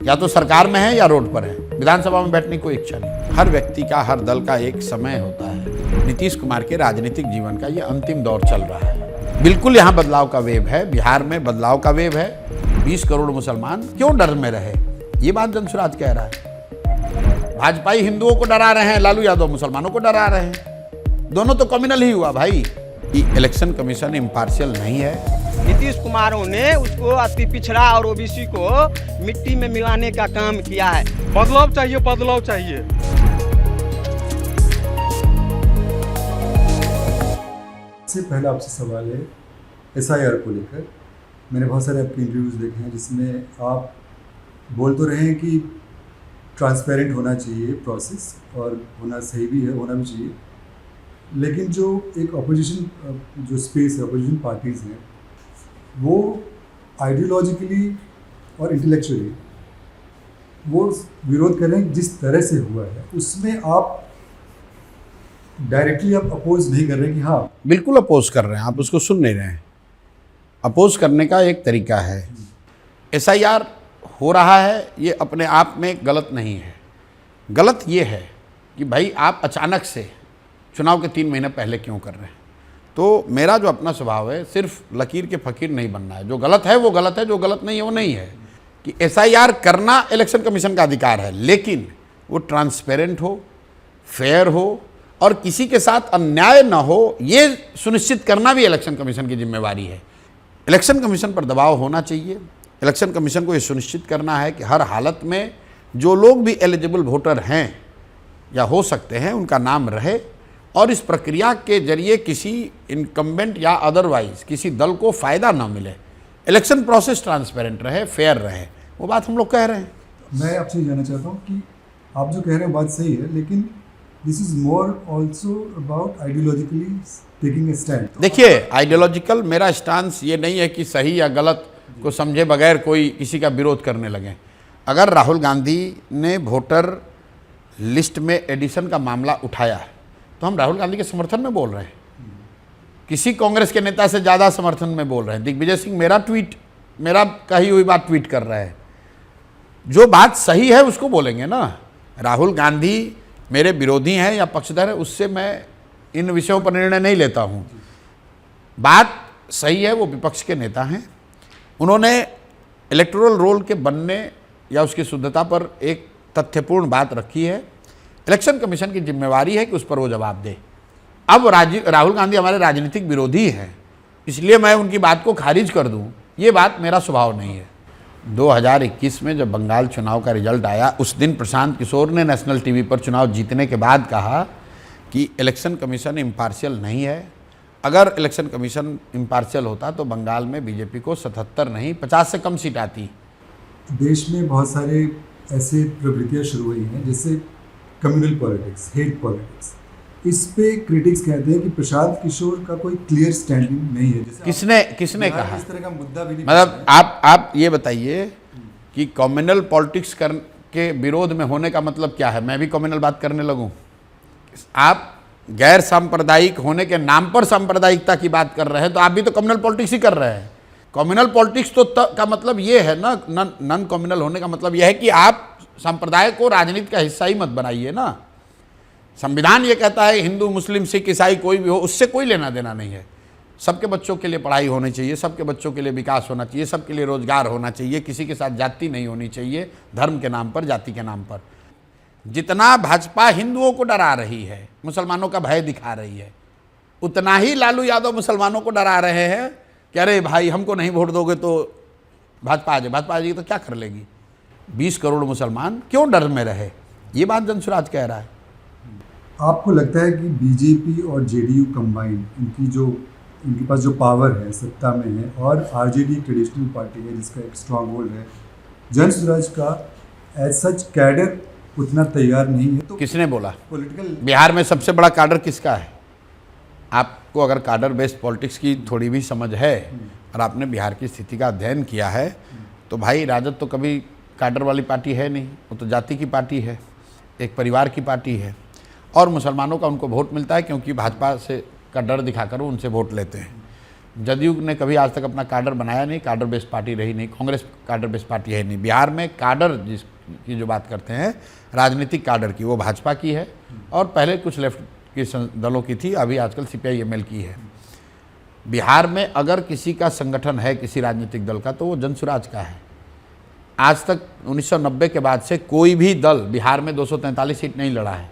या तो सरकार में है या रोड पर है, विधानसभा में बैठने की कोई इच्छा नहीं। हर व्यक्ति का, हर दल का एक समय होता है। नीतीश कुमार के राजनीतिक जीवन का ये अंतिम दौर चल रहा है। बिल्कुल यहाँ बदलाव का वेव है, बिहार में बदलाव का वेव है। 20 करोड़ मुसलमान क्यों डर में रहे, ये बात जनसुराज कह रहा है। भाजपाई हिंदुओं को डरा रहे हैं, लालू यादव मुसलमानों को डरा रहे हैं। दोनों तो कम्युनल ही हुआ भाई। इलेक्शन कमीशन इम्पार्शियल नहीं है। नीतीश कुमार ने उसको अति पिछड़ा और ओबीसी को मिट्टी में मिलाने का काम किया है। बदलाव चाहिए, बदलाव चाहिए। सबसे पहला आपसे सवाल है SIR को लेकर। मैंने बहुत सारे आपके इंटरव्यूज़ देखे हैं जिसमें आप बोल तो रहे हैं कि ट्रांसपेरेंट होना चाहिए प्रोसेस, और होना सही भी है, होना भी चाहिए। लेकिन जो एक अपोजिशन जो स्पेस है, अपोजिशन पार्टीज़ हैं, वो आइडियोलॉजिकली और इंटेलेक्चुअली वो विरोध कर रहे हैं। जिस तरह से हुआ है उसमें आप डायरेक्टली आप अपोज नहीं कर रहे कि हाँ, बिल्कुल अपोज कर रहे हैं, आप उसको सुन नहीं रहे हैं। अपोज करने का एक तरीका है। SIR हो रहा है, ये अपने आप में गलत नहीं है। गलत ये है कि भाई आप अचानक से चुनाव के 3 महीने पहले क्यों कर रहे हैं। तो मेरा जो अपना स्वभाव है, सिर्फ लकीर के फकीर नहीं बनना है। जो गलत है वो गलत है, जो गलत नहीं है वो नहीं है। कि SIR करना इलेक्शन कमीशन का अधिकार है, लेकिन वो ट्रांसपेरेंट हो, फेयर हो और किसी के साथ अन्याय ना हो, ये सुनिश्चित करना भी इलेक्शन कमीशन की जिम्मेवारी है। इलेक्शन कमीशन पर दबाव होना चाहिए। इलेक्शन कमीशन को ये सुनिश्चित करना है कि हर हालत में जो लोग भी एलिजिबल वोटर हैं या हो सकते हैं, उनका नाम रहे, और इस प्रक्रिया के जरिए किसी इनकम्बेंट या अदरवाइज किसी दल को फ़ायदा ना मिले। इलेक्शन प्रोसेस ट्रांसपेरेंट रहे, फेयर रहे, वो बात हम लोग कह रहे हैं। मैं आपसे जानना चाहता हूँ कि आप जो कह रहे हैं बात सही है, लेकिन this is more also about ideologically taking a stand. देखिए, आइडियोलॉजिकल मेरा स्टांस ये नहीं है कि सही या गलत को समझे बगैर कोई किसी का विरोध करने लगे। अगर राहुल गांधी ने वोटर लिस्ट में एडिशन का मामला उठाया है तो हम राहुल गांधी के समर्थन में बोल रहे हैं। किसी कांग्रेस के नेता से ज़्यादा समर्थन में बोल रहे हैं। दिग्विजय सिंह मेरा कही हुई बात ट्वीट कर रहे हैं। जो बात सही है उसको बोलेंगे ना। राहुल गांधी मेरे विरोधी हैं या पक्षधर हैं, उससे मैं इन विषयों पर निर्णय नहीं लेता हूं। बात सही है, वो विपक्ष के नेता हैं। उन्होंने इलेक्टोरल रोल के बनने या उसकी शुद्धता पर एक तथ्यपूर्ण बात रखी है। इलेक्शन कमीशन की जिम्मेवारी है कि उस पर वो जवाब दे। अब राहुल गांधी हमारे राजनीतिक विरोधी हैं, इसलिए मैं उनकी बात को खारिज कर दूं, ये बात मेरा स्वभाव नहीं है। 2021 में जब बंगाल चुनाव का रिजल्ट आया, उस दिन प्रशांत किशोर ने नेशनल टीवी पर चुनाव जीतने के बाद कहा कि इलेक्शन कमीशन इम्पार्शियल नहीं है। अगर इलेक्शन कमीशन इम्पार्शियल होता तो बंगाल में बीजेपी को 77 नहीं 50 से कम सीट आती। देश में बहुत सारे ऐसे प्रवृत्तियाँ शुरू हुई हैं, जैसे कम्युनल पॉलिटिक्स, हेट पॉलिटिक्स। इस पे क्रिटिक्स कहते हैं कि प्रशांत किशोर का कोई क्लियर स्टैंडिंग नहीं है। जैसे किसने कहा? इस तरह का मुद्दा भी नहीं। मतलब आप ये बताइए कि कम्युनल पॉलिटिक्स के विरोध में होने का मतलब क्या है? मैं भी कम्युनल बात करने लगूं? आप गैर सांप्रदायिक होने के नाम पर सांप्रदायिकता की बात कर रहे हैं, तो आप भी तो कम्युनल पॉलिटिक्स ही कर रहे हैं। कम्युनल पॉलिटिक्स तो का मतलब ये है ना, नॉन कम्युनल होने का मतलब यह है कि आप संप्रदाय को राजनीति का हिस्सा ही मत बनाइए ना। संविधान ये कहता है हिंदू, मुस्लिम, सिख, ईसाई कोई भी हो, उससे कोई लेना देना नहीं है। सबके बच्चों के लिए पढ़ाई होनी चाहिए, सबके बच्चों के लिए विकास होना चाहिए, सबके लिए रोजगार होना चाहिए। किसी के साथ जाति नहीं होनी चाहिए, धर्म के नाम पर, जाति के नाम पर। जितना भाजपा हिंदुओं को डरा रही है, मुसलमानों का भय दिखा रही है, उतना ही लालू यादव मुसलमानों को डरा रहे हैं कि अरे भाई हमको नहीं वोट दोगे तो भाजपा आ जाए। भाजपा आ जाएगी तो क्या कर लेगी। 20 करोड़ मुसलमान क्यों डर में रहे, ये बात जनसुराज कह रहा है। आपको लगता है कि बीजेपी और जेडीयू कंबाइंड, इनके पास जो पावर है, सत्ता में है, और आरजेडी ट्रेडिशनल पार्टी है जिसका एक स्ट्रांग होल्ड है, जनसुराज का एज सच कैडर उतना तैयार नहीं है। तो किसने बोला? पॉलिटिकल बिहार में सबसे बड़ा काडर किसका है? आपको अगर काडर बेस्ड पॉलिटिक्स की थोड़ी भी समझ है और आपने बिहार की स्थिति का अध्ययन किया है, तो भाई राजद तो कभी काडर वाली पार्टी है नहीं। वो तो जाति की पार्टी है, एक परिवार की पार्टी है, और मुसलमानों का उनको वोट मिलता है क्योंकि भाजपा से का डर दिखाकर वो उनसे वोट लेते हैं। जदयू ने कभी आज तक अपना काडर बनाया नहीं, काडर बेस्ड पार्टी रही नहीं, कांग्रेस काडर बेस्ड पार्टी है नहीं। बिहार में काडर जिसकी जो बात करते हैं राजनीतिक काडर की, वो भाजपा की है और पहले कुछ लेफ्ट की दलों की थी, अभी आजकल CPI-ML की है। बिहार में अगर किसी का संगठन है किसी राजनीतिक दल का तो वो जनसुराज का है। आज तक 1990 के बाद से कोई भी दल बिहार में 243 सीट नहीं लड़ा है,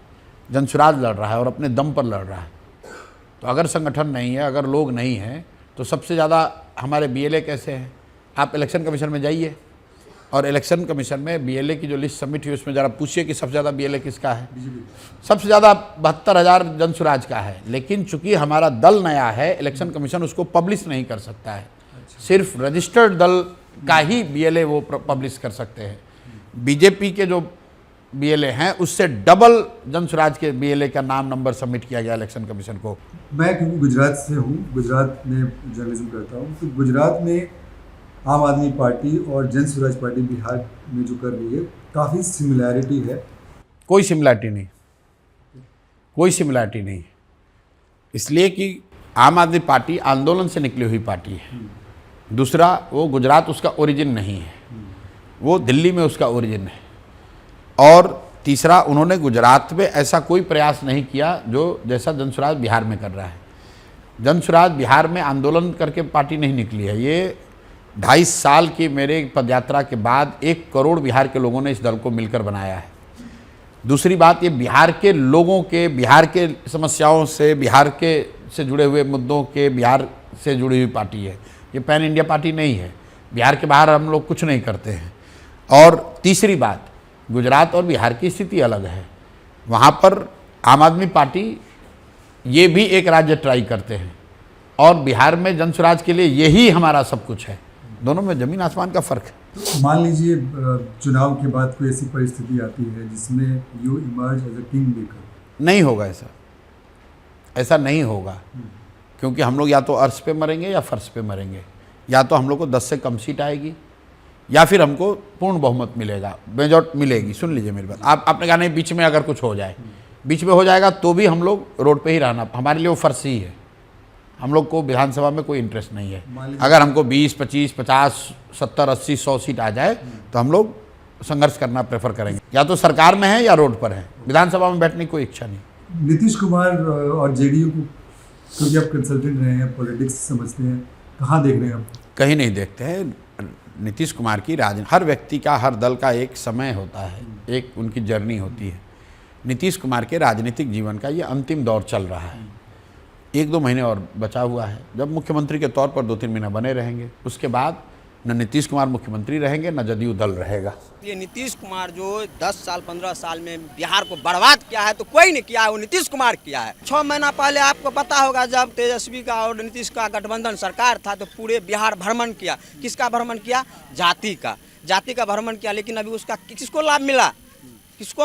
जनसुराज लड़ रहा है और अपने दम पर लड़ रहा है। तो अगर संगठन नहीं है, अगर लोग नहीं हैं, तो सबसे ज़्यादा हमारे BLA कैसे हैं? आप इलेक्शन कमीशन में जाइए और इलेक्शन कमीशन में BLA की जो लिस्ट सबमिट हुई उसमें ज़रा पूछिए कि सबसे ज़्यादा BLA किसका है। सबसे ज़्यादा 72,000 जनसुराज का है। लेकिन चूंकि हमारा दल नया है, इलेक्शन कमीशन उसको पब्लिश नहीं कर सकता है। सिर्फ रजिस्टर्ड दल का ही BLA वो पब्लिश कर सकते हैं। बीजेपी के जो BLA हैं उससे डबल जनसुराज के BLA का नाम नंबर सबमिट किया गया इलेक्शन कमीशन को। मैं क्योंकि गुजरात से हूँ, गुजरात में जर्नलिज्म करता हूँ, तो गुजरात में आम आदमी पार्टी और जन स्वराज पार्टी बिहार में जो कर रही है काफ़ी सिमिलैरिटी है। कोई सिमिलैरिटी नहीं, कोई सिमिलैरिटी नहीं। इसलिए कि आम आदमी पार्टी आंदोलन से निकली हुई पार्टी है। दूसरा, वो गुजरात उसका ओरिजिन नहीं है, वो दिल्ली में उसका ओरिजिन है। और तीसरा, उन्होंने गुजरात में ऐसा कोई प्रयास नहीं किया जो जैसा जनसुराज बिहार में कर रहा है। जनसुराज बिहार में आंदोलन करके पार्टी नहीं निकली है। ये 2.5 साल की मेरे पदयात्रा के बाद 1 करोड़ बिहार के लोगों ने इस दल को मिलकर बनाया है। दूसरी बात, ये बिहार के लोगों के, बिहार के समस्याओं से, बिहार के से जुड़े हुए मुद्दों के, बिहार से जुड़ी हुई पार्टी है। ये पैन इंडिया पार्टी नहीं है। बिहार के बाहर हम लोग कुछ नहीं करते हैं। और तीसरी बात, गुजरात और बिहार की स्थिति अलग है। वहाँ पर आम आदमी पार्टी ये भी एक राज्य ट्राई करते हैं और बिहार में जनसुराज के लिए यही हमारा सब कुछ है। दोनों में ज़मीन आसमान का फ़र्क है। मान लीजिए चुनाव के बाद कोई ऐसी परिस्थिति आती है जिसमें you emerge as a king maker. नहीं होगा ऐसा नहीं होगा, क्योंकि हम लोग या तो अर्श पे मरेंगे या फर्श पे मरेंगे। या तो हम लोग को 10 से कम सीट आएगी या फिर हमको पूर्ण बहुमत मिलेगा, मेजॉरिटी मिलेगी। सुन लीजिए मेरी बात। आपने कहा नहीं बीच में अगर कुछ हो जाए, बीच में हो जाएगा तो भी हम लोग रोड पे ही रहना, हमारे लिए वो फर्ज ही है। हम लोग को विधानसभा में कोई इंटरेस्ट नहीं है। अगर हमको 20, 25, 50, 70, 80, 100 सीट आ जाए तो हम लोग संघर्ष करना प्रेफर करेंगे। या तो सरकार में है या रोड पर है, विधानसभा में बैठने की कोई इच्छा नहीं। नीतीश कुमार और JDU को, क्योंकि आप कंसल्टेंट रहे हैं, पॉलिटिक्स समझते हैं, कहाँ देख रहे हैं आप? कहीं नहीं देखते हैं। नीतीश कुमार की हर व्यक्ति का, हर दल का एक समय होता है, एक उनकी जर्नी होती है। नीतीश कुमार के राजनीतिक जीवन का ये अंतिम दौर चल रहा है। 1-2 महीने और बचा हुआ है, जब मुख्यमंत्री के तौर पर 2-3 महीने बने रहेंगे। उसके बाद न नीतीश कुमार मुख्यमंत्री रहेंगे न जदयू दल रहेगा। ये नीतीश कुमार जो 10 साल 15 साल में बिहार को बर्बाद किया है तो कोई नहीं किया है, वो नीतीश कुमार किया है। 6 महीना पहले आपको पता होगा जब तेजस्वी का और नीतीश का गठबंधन सरकार था तो पूरे बिहार भ्रमण किया। किसका भ्रमण किया? जाति का भ्रमण किया। लेकिन अभी उसका किसको लाभ मिला? किसको?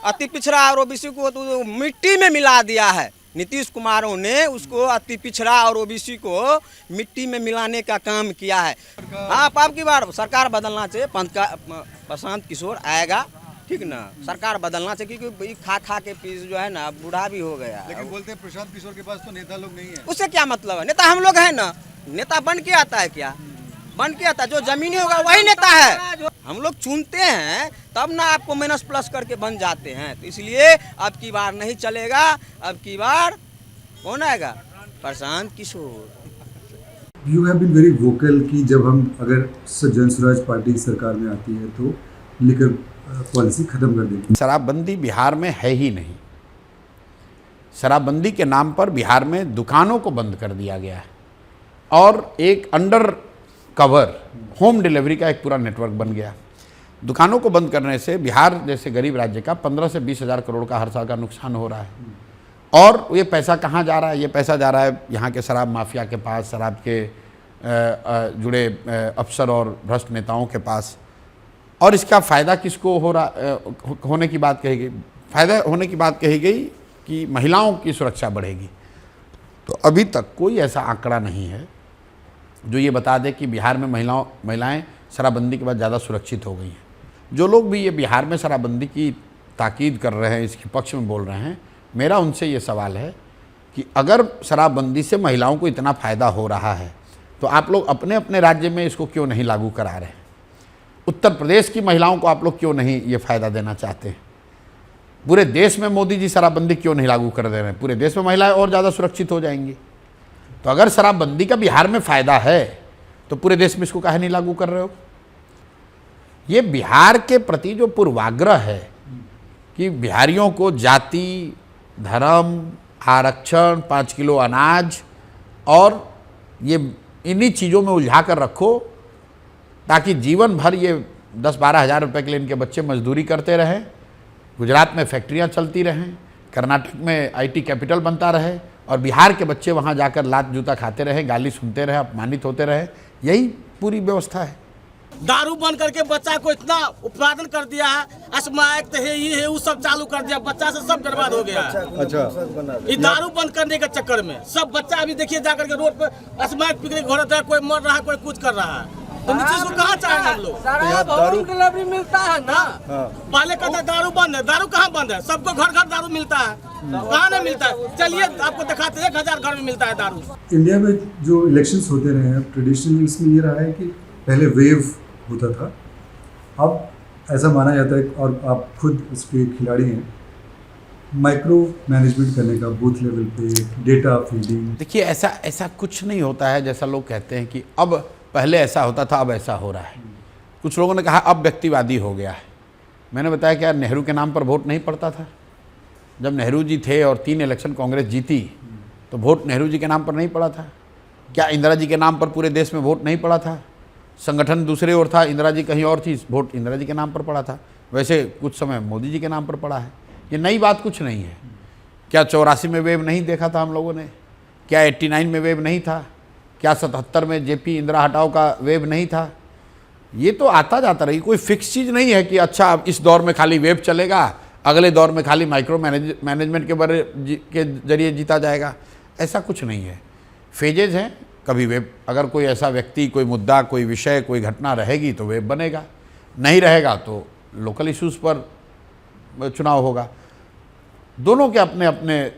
अति पिछड़ा और OBC को तो मिट्टी में मिला दिया है। नीतीश कुमारों ने उसको अति पिछड़ा और OBC को मिट्टी में मिलाने का काम किया है। हाँ, अब की बार सरकार बदलना चाहिए। प्रशांत किशोर आएगा, ठीक ना? सरकार बदलना चाहिए क्योंकि खा के पीस जो है ना बूढ़ा भी हो गया। लेकिन बोलते हैं प्रशांत किशोर के पास तो नेता लोग नहीं है। उससे क्या मतलब है? नेता हम लोग हैं ना। नेता बन के आता है क्या? बन के आता है, जो जमीनी होगा वही नेता है। हम लोग चुनते हैं तब ना आपको माइनस प्लस करके बन जाते हैं। तो इसलिए अब की बार नहीं चलेगा। अब की बार कौन आएगा? Prashant Kishor. You have been very vocal कि जब हम अगर जन स्वराज पार्टी सरकार में आती है तो लिकर पॉलिसी खत्म कर देगी। शराबबंदी बिहार में है ही नहीं। शराबबंदी के नाम पर बिहार में दुकानों को बंद कर दिया गया है और एक अंडर कवर होम डिलीवरी का एक पूरा नेटवर्क बन गया। दुकानों को बंद करने से बिहार जैसे गरीब राज्य का 15 से 20 हज़ार करोड़ का हर साल का नुकसान हो रहा है। और ये पैसा कहाँ जा रहा है? ये पैसा जा रहा है यहाँ के शराब माफिया के पास, शराब के जुड़े अफसर और भ्रष्ट नेताओं के पास। और इसका फ़ायदा किसको हो रहा होने की बात कही गई? फ़ायदा होने की बात कही गई कि महिलाओं की सुरक्षा बढ़ेगी। तो अभी तक कोई ऐसा आंकड़ा नहीं है जो ये बता दे कि बिहार में महिलाएं शराबबंदी के बाद ज़्यादा सुरक्षित हो गई हैं। जो लोग भी ये बिहार में शराबबंदी की ताकीद कर रहे हैं, इसके पक्ष में बोल रहे हैं, मेरा उनसे ये सवाल है कि अगर शराबबंदी से महिलाओं को इतना फ़ायदा हो रहा है तो आप लोग अपने अपने राज्य में इसको क्यों नहीं लागू करा रहे? उत्तर प्रदेश की महिलाओं को आप लोग क्यों नहीं ये फ़ायदा देना चाहते? पूरे देश में मोदी जी शराबबंदी क्यों नहीं लागू कर दे रहे हैं? पूरे देश में महिलाएं और ज़्यादा सुरक्षित हो जाएंगी। तो अगर शराबबंदी का बिहार में फ़ायदा है तो पूरे देश में इसको काहे नहीं लागू कर रहे हो? ये बिहार के प्रति जो पूर्वाग्रह है कि बिहारियों को जाति, धर्म, आरक्षण, 5 किलो अनाज और ये इन्हीं चीज़ों में उलझा कर रखो ताकि जीवन भर ये 10-12 हज़ार रुपये के लिए इनके बच्चे मजदूरी करते रहें, गुजरात में फैक्ट्रियां चलती रहें, कर्नाटक में IT कैपिटल बनता रहे और बिहार के बच्चे वहां जाकर लात जूता खाते रहे, गाली सुनते रहे, अपमानित होते रहे। यही पूरी व्यवस्था है। दारू बंद करके बच्चा को इतना उत्पादन कर दिया है, अस्मायक है, ये है, वो सब चालू कर दिया, बच्चा से सब बर्बाद हो गया है। अच्छा, ये दारू बंद करने के चक्कर में सब बच्चा अभी देखिए जाकर के रोड पे अस्मायक पिकनिक हो रहा है, कोई मर रहा है, कोई कुछ कर रहा है। तो नीतीश को कहाँ चाहेंगे हम लोग? दारू डिलीवरी मिलता है ना। पहले कहते दारू बंद है, दारू कहाँ बंद है? सबको घर घर दारू मिलता है, कहाँ नहीं मिलता है? चलिए आपको दिखाते हैं, 1000 घर में मिलता है दारू। इंडिया में जो इलेक्शंस होते रहे हैं ट्रेडिशनली इसमें ये रहा है कि पहले वेव होता था, अब ऐसा माना जाता है और आप खुद इसके खिलाड़ी हैं, माइक्रो मैनेजमेंट करने का बूथ लेवल पे डेटा फीडिंग। देखिए ऐसा कुछ नहीं होता है जैसा लोग कहते हैं कि अब पहले ऐसा होता था अब ऐसा हो रहा है। कुछ लोगों ने कहा अब व्यक्तिवादी हो गया है। मैंने बताया क्या नेहरू के नाम पर वोट नहीं पड़ता था? जब नेहरू जी थे और 3 इलेक्शन कांग्रेस जीती तो वोट नेहरू जी के नाम पर नहीं पड़ा था? क्या इंदिरा जी के नाम पर पूरे देश में वोट नहीं पड़ा था? संगठन दूसरे ओर था, इंदिरा जी कहीं और थी, वोट इंदिरा जी के नाम पर पड़ा था। वैसे कुछ समय मोदी जी के नाम पर पड़ा है। ये नई बात कुछ नहीं है। क्या 84 में वेव नहीं देखा था हम लोगों ने? क्या 89 में वेव नहीं था? क्या 77 में JP इंदिरा हटाओ का वेव नहीं था? ये तो आता जाता रही, कोई फिक्स चीज़ नहीं है कि अच्छा अब इस दौर में खाली वेव चलेगा, अगले दौर में खाली माइक्रो मैनेजमेंट के जरिए जीता जाएगा। ऐसा कुछ नहीं है, फेजेज हैं। कभी वेब, अगर कोई ऐसा व्यक्ति, कोई मुद्दा, कोई विषय, कोई घटना रहेगी तो वेब बनेगा, नहीं रहेगा तो लोकल इश्यूज़ पर चुनाव होगा। दोनों के अपने अपने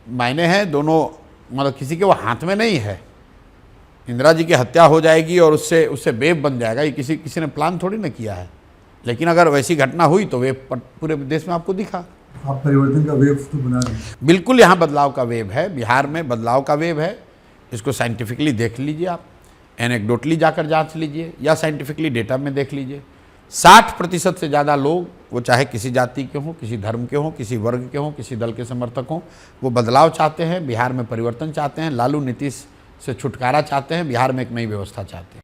मायने हैं, दोनों मतलब किसी के वो हाथ में नहीं है। इंदिरा जी की हत्या हो जाएगी और उससे वेब बन जाएगा, ये किसी ने प्लान थोड़ी ना किया है। लेकिन अगर वैसी घटना हुई तो वेब पूरे देश में आपको दिखा। आप परिवर्तन का वेव तो बना रहे हैं। बिल्कुल, यहाँ बदलाव का वेव है, बिहार में बदलाव का वेव है। इसको साइंटिफिकली देख लीजिए, आप एनेक्डोटली जाकर जांच लीजिए या साइंटिफिकली डेटा में देख लीजिए। 60% से ज़्यादा लोग, वो चाहे किसी जाति के हों, किसी धर्म के हों, किसी वर्ग के हों, किसी दल के समर्थक हों, वो बदलाव चाहते हैं, बिहार में परिवर्तन चाहते हैं, लालू नीतीश से छुटकारा चाहते हैं, बिहार में एक नई व्यवस्था चाहते हैं।